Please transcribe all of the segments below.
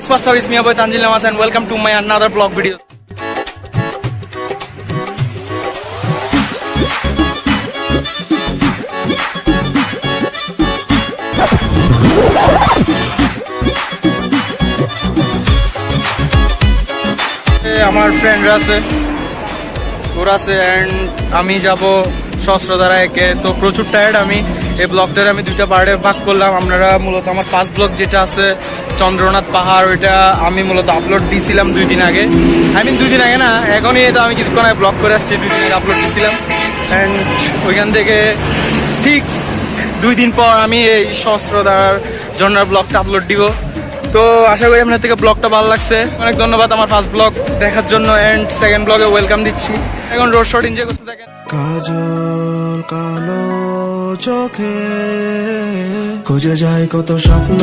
What's up, it's me boy Tanjil Namas and welcome to my another vlog video. আমার ফ্রেন্ডরা আছে, ওরা আছে এন্ড আমি যাব সহস্রধারা একে। তো প্রচুর টায়ার্ড আমি। এই ব্লগটার আমি দুইটা পার্টে ভাগ করলাম। আপনারা মূলত আমার ফার্স্ট ব্লগ যেটা আছে চন্দ্রনাথ পাহাড়, ওইটা আমি মূলত আপলোড দিয়েছিলাম 2 দিন আগে। আই মিন 2 দিন আগে না, এখনই তো আমি কিছুক্ষণ আগে ব্লগ করে আসছি। 2 দিন আগে আপলোড দিয়েছিলাম অ্যান্ড ওইখান থেকে ঠিক 2 দিন পর আমি এই সহস্রধারার ঝর্ণার ব্লগটা আপলোড দিব। তো আশা করি আপনার থেকে ব্লগটা ভালো লাগছে। অনেক ধন্যবাদ আমার ফার্স্ট ব্লগ দেখার জন্য এন্ড সেকেন্ড ব্লগে ওয়েলকাম দিচ্ছি। এখন রোড শট এনজয় করতে থাকেন। কাজল কালো চোখে খুঁজে যায় কত স্বপ্ন,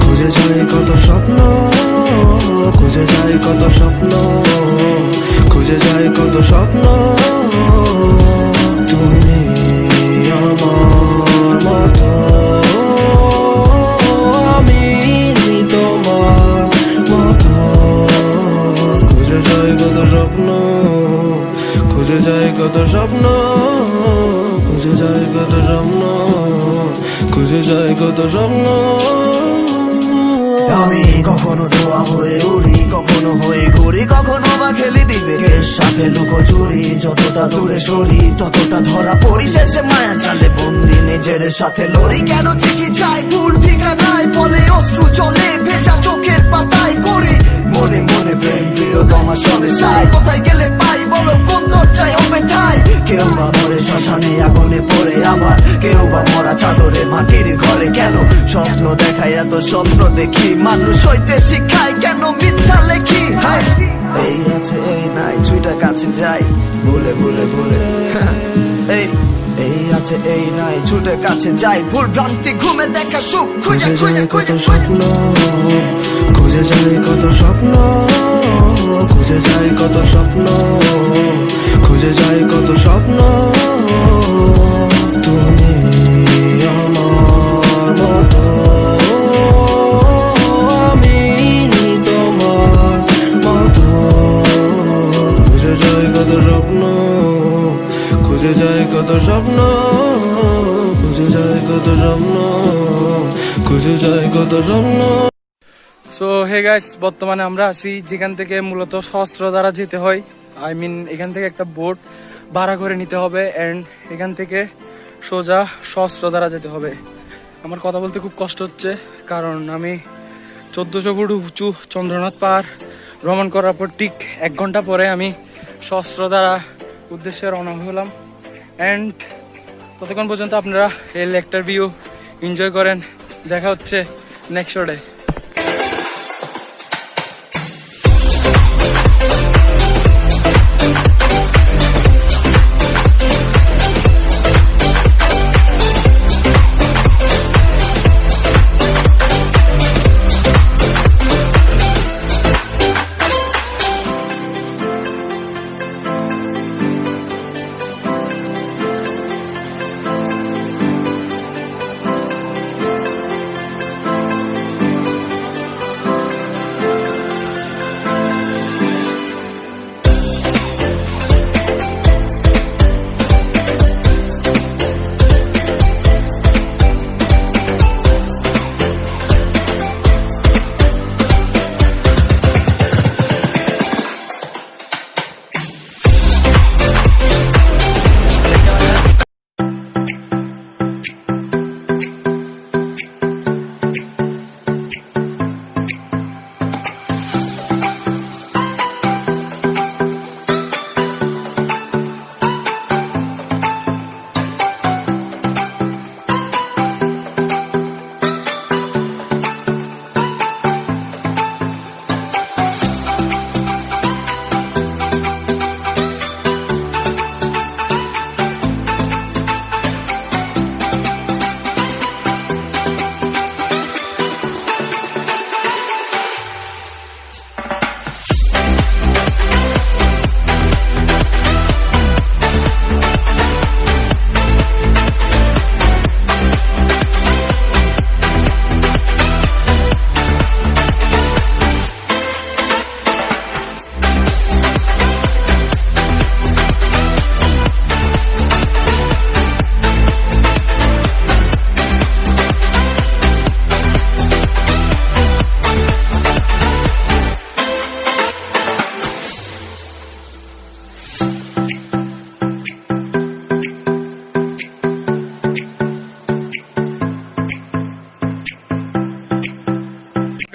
খুঁজে যায় কত স্বপ্ন, খুঁজে যায় কত স্বপ্ন, খুঁজে যায় কত স্বপ্ন। তুমি আমার মতো, আমি তোমার মতো, খুঁজে যায় কত স্বপ্ন, খুঁজে যায় কত স্বপ্ন, খুঁজে যায় কত স্বপ্ন, খুঁজে যায় কত স্বপ্ন। আমি কখনো ধোয়া হয়ে উড়ি, কখনো হয়ে ঘুরি, কখনো বা খেলি বিবেকের সাথে লুকোচুরি। যতটা দূরে সরি ততটা ধরা পড়ি, শেষে মায়া জালে বন্দি নিজের সাথে লড়ি। কেন চিঠি চাই ভুল ঠিকানায়, বলে অশ্রু চলে ভেজা চোখের পাতায় করি। মনে মনে প্রেম প্রিয় তোমার সঙ্গে চাই, কোথায় গেলে পাই বলো কোন দরজায় হবে ঠাই। কেউ বা মরে শ্মশানে আগুনে পড়ে, আবার কেউ বা মরা চাদরে মাটির ঘরে। কেন স্বপ্ন দেখায় এত স্বপ্ন দেখি, মানুষ হইতে শিখায় কেন মিথ্যা লেখি। হাই এই আছে এই নাই ছুইটা কাছে যাই, ভুলে ভুলে ভুলে এই আছে এই নাই ছুটে কাছে যাই। ভুল ভ্রান্তি ঘুমে দেখা সুখ খুঁজে খুঁজে খুঁজে স্বপ্ন, খুঁজে যায় কত স্বপ্ন, খুঁজে যায় কত স্বপ্ন, খুঁজে যায় কত স্বপ্ন। তুমি আমার মতো, আমি তোমার মতো, খুঁজে যায় কত স্বপ্ন, খুঁজে যায় কত স্বপ্ন, খুঁজে যায় কত স্বপ্ন, খুঁজে যায় কত স্বপ্ন। সো হে গাইস, বর্তমানে আমরা আছি যেখান থেকে মূলত সহস্রধারা যেতে হয়। আই মিন এখান থেকে একটা বোট ভাড়া করে নিতে হবে এন্ড এখান থেকে সোজা সহস্রধারা যেতে হবে। আমার কথা বলতে খুব কষ্ট হচ্ছে, কারণ আমি 1400 ফুট উঁচু চন্দ্রনাথ পাহাড় ভ্রমণ করার পর ঠিক 1 ঘন্টা পরে আমি সহস্রধারা উদ্দেশ্যে রওনা হলাম। অ্যান্ড ততক্ষণ পর্যন্ত আপনারা এই লেকটার ভিউ এনজয় করেন। দেখা হচ্ছে নেক্সট শটে।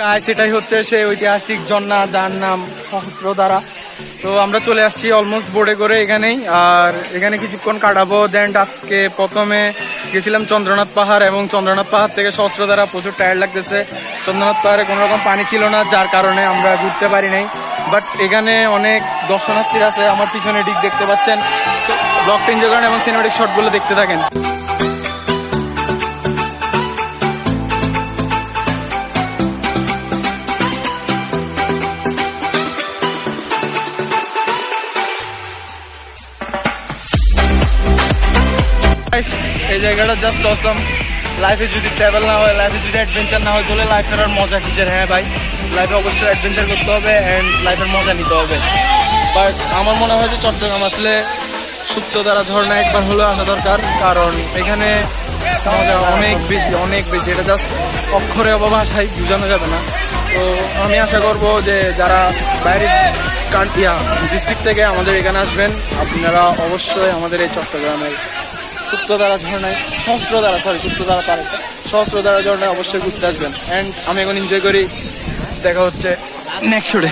গাইস এটাই হচ্ছে সেই ঐতিহাসিক ঝর্ণা যার নাম সহস্রধারা। তো আমরা চলে আসছি অলমোস্ট বোর্ডে করে এখানেই, আর এখানে কিছুক্ষণ কাটাবো। দেন আজকে প্রথমে গেছিলাম চন্দ্রনাথ পাহাড়, এবং চন্দ্রনাথ পাহাড় থেকে সহস্রধারা প্রচুর টায়ার্ড লাগতেছে। চন্দ্রনাথ পাহাড়ে কোনো রকম পানি ছিল না, যার কারণে আমরা ঘুরতে পারি নাই। বাট এখানে অনেক দর্শনার্থীরা আছে, আমার পিছনে দিক দেখতে পাচ্ছেন। ব্লগটা এনজয় করেন এবং সিনেমেটিক শটগুলো দেখতে থাকেন। এই জায়গাটা জাস্ট অসম। লাইফে যদি ট্রাভেল না হয়, লাইফে যদি অ্যাডভেঞ্চার না হয়, তাহলে লাইফের আর মজা কিসের? হ্যাঁ ভাই, লাইফে অবশ্যই অ্যাডভেঞ্চার করতে হবে অ্যান্ড লাইফের মজা নিতে হবে। বাট আমার মনে হয় যে চট্টগ্রাম আসলে সুপ্তধারা ঝর্ণা একবার হলেও আসা দরকার, কারণ এখানে মজা অনেক বেশি। এটা জাস্ট অক্ষরে বা ভাষায় বোঝানো যাবে না। তো আমি আশা করব যে যারা বাইরের ডিস্ট্রিক্ট থেকে আমাদের এখানে আসবেন, আপনারা অবশ্যই আমাদের এই চট্টগ্রামের সুপ্তধারা ঝর্ণায় সহস্রধারা ঝর্ণায় অবশ্যই ঘুরতে আসবেন। অ্যান্ড আমি এখন এনজয় করি। দেখা হচ্ছে নেক্সট শোডে।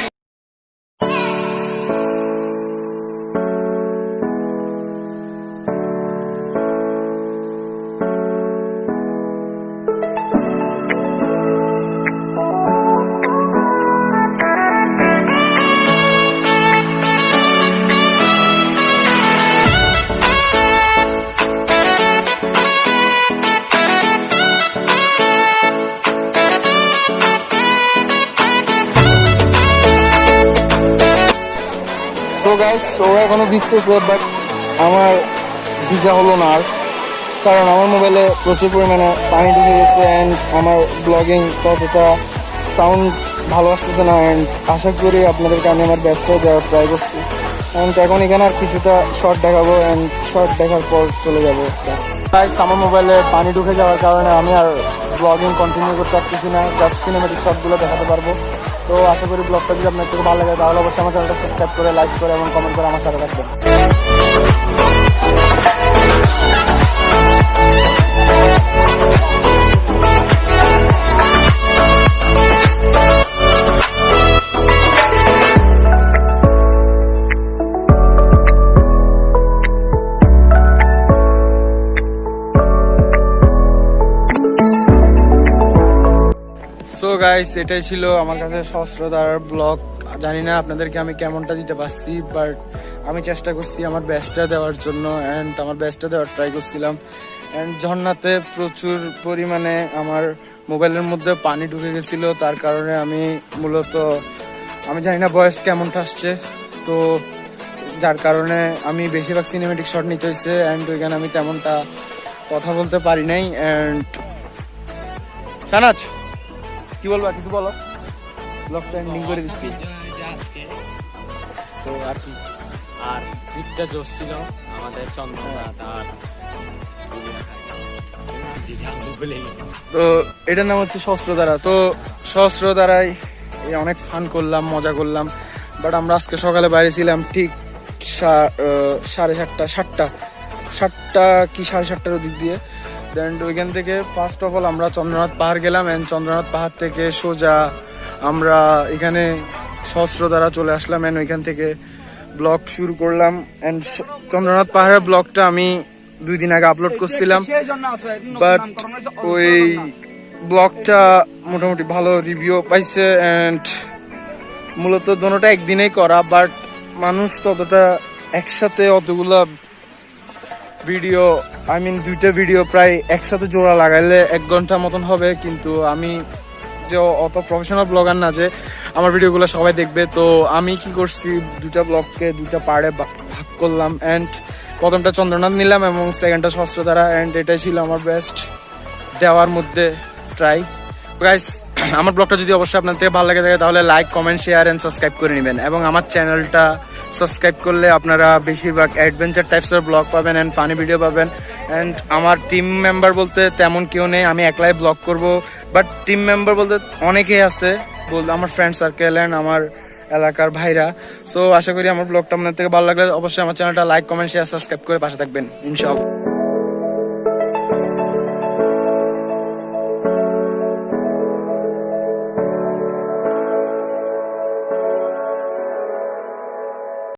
তো গাইস ওরা এখনো ভিজতেছে, বাট আমার ভিজা হলো না আর, কারণ আমার মোবাইলে প্রচুর পরিমাণে পানি ঢুকে গেছে অ্যান্ড আমার ব্লগিং ততটা সাউন্ড ভালো আসতেছে না। অ্যান্ড আশা করি আপনাদেরকে আমি আমার বেস্টটা দেওয়ার ট্রাই করছি। অ্যান্ড এখন এখানে আর কিছুটা শর্ট দেখাবো, অ্যান্ড শর্ট দেখার পর চলে যাবো। গাইস আমার মোবাইলে পানি ঢুকে যাওয়ার কারণে আমি আর ব্লগিং কন্টিনিউ করতে পারতেছি না, জাস্ট সিনেমেটিক শটগুলো দেখাতে পারবো। তো আশা করি ব্লগটা যদি আপনার থেকে ভালো লাগে তাহলে অবশ্যই আমার চ্যানেলটা সাবস্ক্রাইব করে, লাইক করে এবং কমেন্ট করে আমার সাথে থাকবেন। সো গাইস এটাই ছিল আমার কাছে সহস্রধারার ব্লগ। জানি না আপনাদেরকে আমি কেমনটা দিতে পারছি, বাট আমি চেষ্টা করছি আমার বেস্টটা দেওয়ার জন্য, অ্যান্ড আমার বেস্টটা দেওয়ার ট্রাই করছিলাম। অ্যান্ড ঝর্ণাতে প্রচুর পরিমাণে আমার মোবাইলের মধ্যে পানি ঢুকে গেছিলো, তার কারণে আমি মূলত আমি জানি না ভয়েস কেমনটা আসছে, তো যার কারণে আমি বেশিরভাগ সিনেমেটিক শট নিতে হয়েছে। অ্যান্ড ওইখানে আমি তেমনটা কথা বলতে পারি নাই। অ্যান্ড শানাজ কি বলবো, কিছু বলো, ব্লগটা এন্ডিং করে দিচ্ছি। তো আর কি, আর ট্রিপটা জোশ ছিল আমাদের চন্দ্রনাথ আর তো এটার নাম হচ্ছে সহস্রধারা। তো সহস্রধারায় অনেক ফান করলাম, মজা করলাম। বাট আমরা আজকে সকালে বাইরে ছিলাম ঠিক 7:30 কি 7:30টার দিক দিয়ে। দেন ওইখান থেকে ফার্স্ট অফ অল আমরা চন্দ্রনাথ পাহাড় গেলাম, অ্যান্ড চন্দ্রনাথ পাহাড় থেকে সোজা আমরা এখানে সহস্রধারা চলে আসলাম, অ্যান্ড ওইখান থেকে ব্লগ শুরু করলাম। অ্যান্ড চন্দ্রনাথ পাহাড়ের ব্লগটা আমি 2 দিন আগে আপলোড করছিলাম, বাট ওই ব্লগটা মোটামুটি ভালো রিভিউ পাইছে। অ্যান্ড মূলত দোনোটা একদিনেই করা, বাট মানুষ ততটা একসাথে অতগুলা ভিডিও, আই মিন 2টা ভিডিও প্রায় একসাথে জোড়া লাগাইলে 1 ঘন্টা মতন হবে। কিন্তু আমি যে অত প্রফেশনাল ব্লগার না যে আমার ভিডিওগুলো সবাই দেখবে। তো আমি কি করছি, 2টা ব্লগকে 2টা পার্টে ভাগ করলাম। অ্যান্ড প্রথমটা চন্দ্রনাথ নিলাম এবং সেকেন্ডটা সহস্রধারা। অ্যান্ড এটাই ছিল আমার বেস্ট দেওয়ার মধ্যে ট্রাই। গাইস আমার ব্লগটা যদি অবশ্যই আপনার থেকে ভালো লাগে থাকে তাহলে like, comment, share and subscribe করে নেবেন। এবং আমার চ্যানেলটা সাবস্ক্রাইব করলে আপনারা বেশিরভাগ অ্যাডভেঞ্চার টাইপসের ব্লগ পাবেন অ্যান্ড ফানি ভিডিও পাবেন। অ্যান্ড আমার টিম মেম্বার বলতে তেমন কেউ নেই, আমি একলাই ব্লগ করব। বাট টিম মেম্বার বলতে অনেকেই আছে, আমার ফ্রেন্ড সার্কেল অ্যান্ড আমার এলাকার ভাইরা। সো আশা করি আমার ব্লগটা আপনার থেকে ভালো লাগলে অবশ্যই আমার চ্যানেলটা লাইক, কমেন্ট, শেয়ার, সাবস্ক্রাইব করে পাশে থাকবেন ইনশাআল্লাহ।